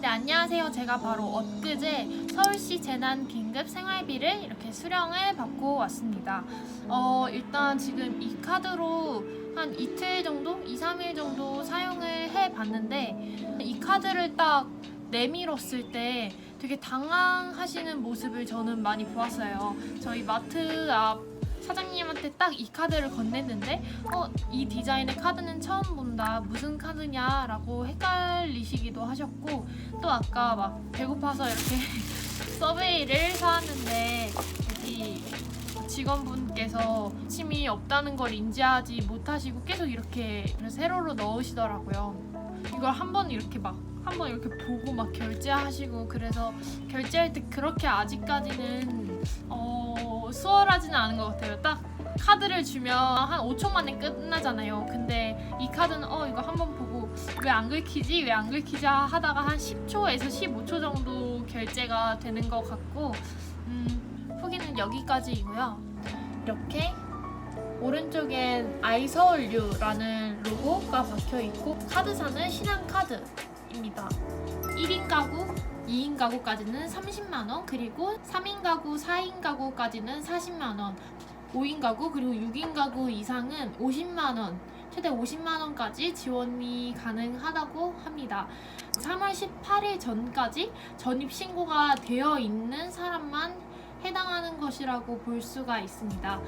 네, 안녕하세요. 제가 바로 엊그제 서울시 재난긴급 생활비를 이렇게 수령을 받고 왔습니다. 일단 지금 이 카드로 한 이틀 정도? 2, 3일 정도 사용을 해봤는데 이 카드를 딱 내밀었을 때 되게 당황하시는 모습을 저는 많이 보았어요. 저희 마트 앞 사장님한테 딱 이 카드를 건넸는데 이 디자인의 카드는 처음 본다, 무슨 카드냐 라고 헷갈리시기도 하셨고, 또 아까 막 배고파서 이렇게 서베이를 사왔는데 여기 직원분께서 침이 없다는 걸 인지하지 못하시고 계속 이렇게 세로로 넣으시더라고요. 이걸 한번 이렇게 보고 막 결제하시고, 그래서 결제할 때 그렇게 아직까지는 수월하지는 않은 것 같아요. 딱 카드를 주면 한 5초 만에 끝나잖아요. 근데 이 카드는 이거 한번 보고 왜 안 긁히지 하다가 한 10초에서 15초 정도 결제가 되는 것 같고, 후기는 여기까지이고요. 이렇게 오른쪽엔 아이서울유라는 로고가 박혀있고, 카드사는 신한카드입니다. 1인 가구, 2인 가구까지는 30만원, 그리고 3인 가구, 4인 가구까지는 40만원, 5인 가구 그리고 6인 가구 이상은 50만원, 최대 50만원까지 지원이 가능하다고 합니다. 3월 18일 전까지 전입신고가 되어 있는 사람만 해당하는 것이라고 볼 수가 있습니다.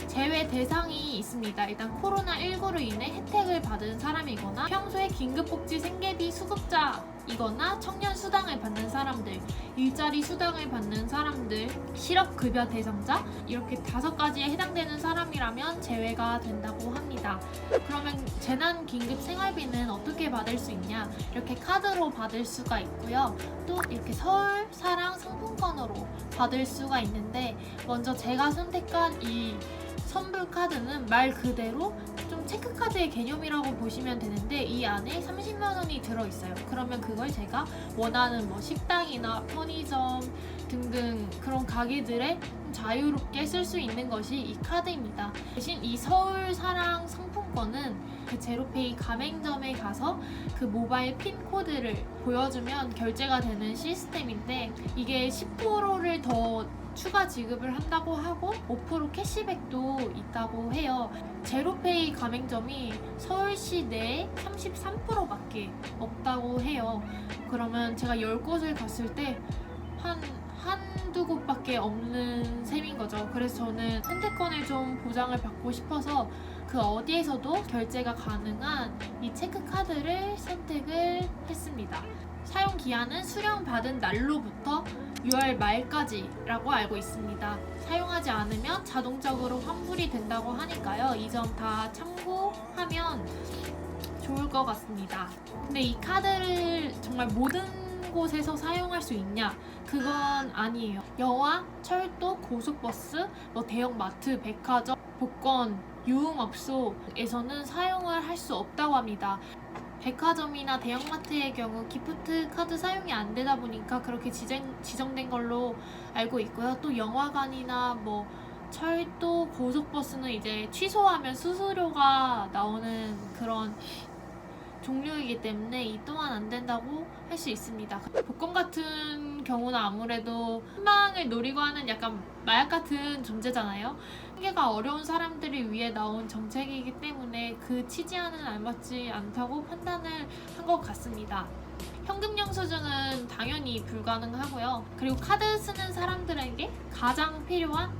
제외 대상이 있습니다. 일단 코로나19로 인해 혜택을 받은 사람이거나 평소에 긴급복지 생계비 수급자이거나 청년 수당을 받는 사람들, 일자리 수당을 받는 사람들, 실업급여 대상자, 이렇게 5가지에 해당되는 사람이라면 제외가 된다고 합니다. 그러면 재난긴급 생활비는 어떻게 받을 수 있냐? 이렇게 카드로 받을 수가 있고요. 또 이렇게 서울 사랑 상품권으로 받을 수가 있는데, 먼저 제가 선택한 이 선불 카드는 말 그대로 좀 체크카드의 개념이라고 보시면 되는데, 이 안에 30만 원이 들어있어요. 그러면 그걸 제가 원하는 식당이나 편의점 등등 그런 가게들에 자유롭게 쓸 수 있는 것이 이 카드입니다. 대신 이 서울 사랑 상품권은 그 제로페이 가맹점에 가서 그 모바일 핀 코드를 보여주면 결제가 되는 시스템인데, 이게 10%를 더 추가 지급을 한다고 하고 5% 캐시백도 있다고 해요. 제로페이 가맹점이 서울시 내에 33%밖에 없다고 해요. 그러면 제가 10곳을 갔을 때 한두 곳밖에 없는 셈인 거죠. 그래서 저는 선택권을 좀 보장을 받고 싶어서 그 어디에서도 결제가 가능한 이 체크카드를 선택을 했습니다. 사용 기한은 수령받은 날로부터 6월 말까지라고 알고 있습니다. 사용하지 않으면 자동적으로 환불이 된다고 하니까요. 이 점 다 참고하면 좋을 것 같습니다. 근데 이 카드를 정말 모든 곳에서 사용할 수 있냐? 그건 아니에요. 영화, 철도, 고속버스, 대형 마트, 백화점, 복권, 유흥업소에서는 사용을 할 수 없다고 합니다. 백화점이나 대형마트의 경우 기프트 카드 사용이 안 되다 보니까 그렇게 지정된 걸로 알고 있고요. 또 영화관이나 철도, 고속버스는 이제 취소하면 수수료가 나오는 그런 종류이기 때문에 이 또한 안 된다고 할 수 있습니다. 복권 같은 경우는 아무래도 한방을 노리고 하는 약간 마약 같은 존재잖아요. 생계가 어려운 사람들을 위해 나온 정책이기 때문에 그 취지와는 알맞지 않다고 판단을 한 것 같습니다. 현금 영수증은 당연히 불가능하고요. 그리고 카드 쓰는 사람들에게 가장 필요한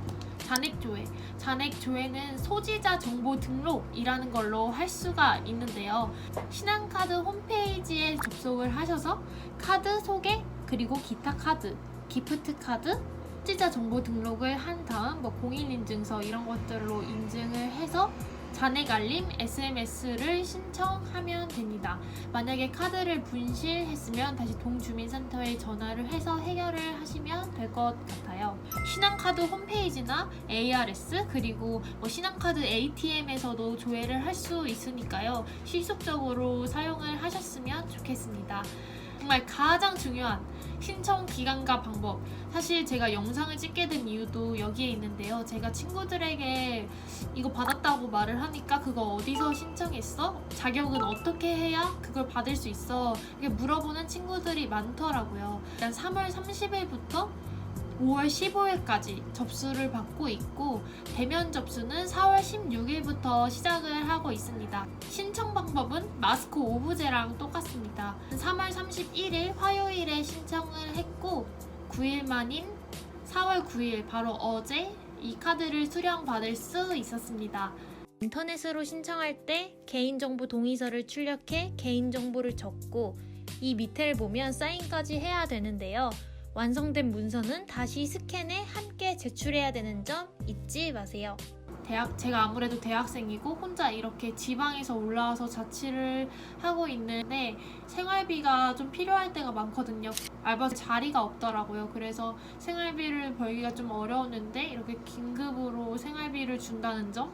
잔액조회는 소지자 정보 등록이라는 걸로 할 수가 있는데요. 신한카드 홈페이지에 접속을 하셔서 카드 소개, 그리고 기타 카드, 기프트 카드, 소지자 정보 등록을 한 다음 공인인증서 이런 것들로 인증을 해서 잔액 알림 SMS를 신청하면 됩니다. 만약에 카드를 분실했으면 다시 동주민센터에 전화를 해서 해결을 하시면 될 것 같아요. 신한카드 홈페이지나 ARS 그리고 신한카드 ATM에서도 조회를 할 수 있으니까요. 실속적으로 사용을 하셨으면 좋겠습니다. 정말 가장 중요한 신청 기간과 방법. 사실 제가 영상을 찍게 된 이유도 여기에 있는데요. 제가 친구들에게 이거 받았다고 말을 하니까 그거 어디서 신청했어? 자격은 어떻게 해야 그걸 받을 수 있어? 이렇게 물어보는 친구들이 많더라고요. 일단 3월 30일부터 5월 15일까지 접수를 받고 있고 대면 접수는 4월 16일부터 시작을 하고 있습니다. 신청 방법은 마스크 오브제랑 똑같습니다. 3월 31일 화요일에 신청을 했고 9일 만인 4월 9일 바로 어제 이 카드를 수령받을 수 있었습니다. 인터넷으로 신청할 때 개인정보 동의서를 출력해 개인정보를 적고 이 밑에를 보면 사인까지 해야 되는데요. 완성된 문서는 다시 스캔해 함께 제출해야 되는 점 잊지 마세요. 제가 아무래도 대학생이고 혼자 이렇게 지방에서 올라와서 자취를 하고 있는데 생활비가 좀 필요할 때가 많거든요. 알바 자리가 없더라고요. 그래서 생활비를 벌기가 좀 어려웠는데 이렇게 긴급으로 생활비를 준다는 점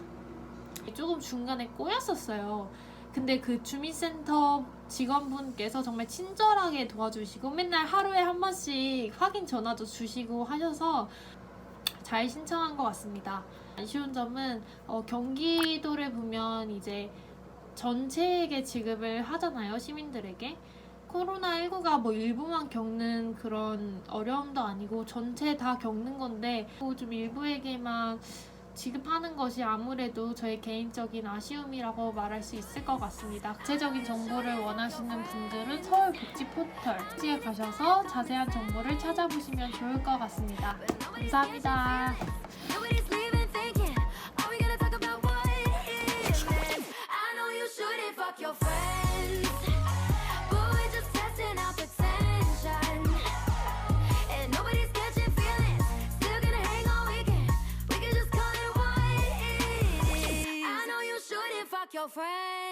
조금 중간에 꼬였었어요. 근데 그 주민센터 직원분께서 정말 친절하게 도와주시고 맨날 하루에 한 번씩 확인 전화도 주시고 하셔서 잘 신청한 것 같습니다. 아쉬운 점은 경기도를 보면 이제 전체에게 지급을 하잖아요, 시민들에게. 코로나19가 뭐 일부만 겪는 그런 어려움도 아니고 전체 다 겪는 건데 좀 일부에게만 지급하는 것이 아무래도 저의 개인적인 아쉬움이라고 말할 수 있을 것 같습니다. 구체적인 정보를 원하시는 분들은 서울복지 포털에 가셔서 자세한 정보를 찾아보시면 좋을 것 같습니다. 감사합니다. Your friend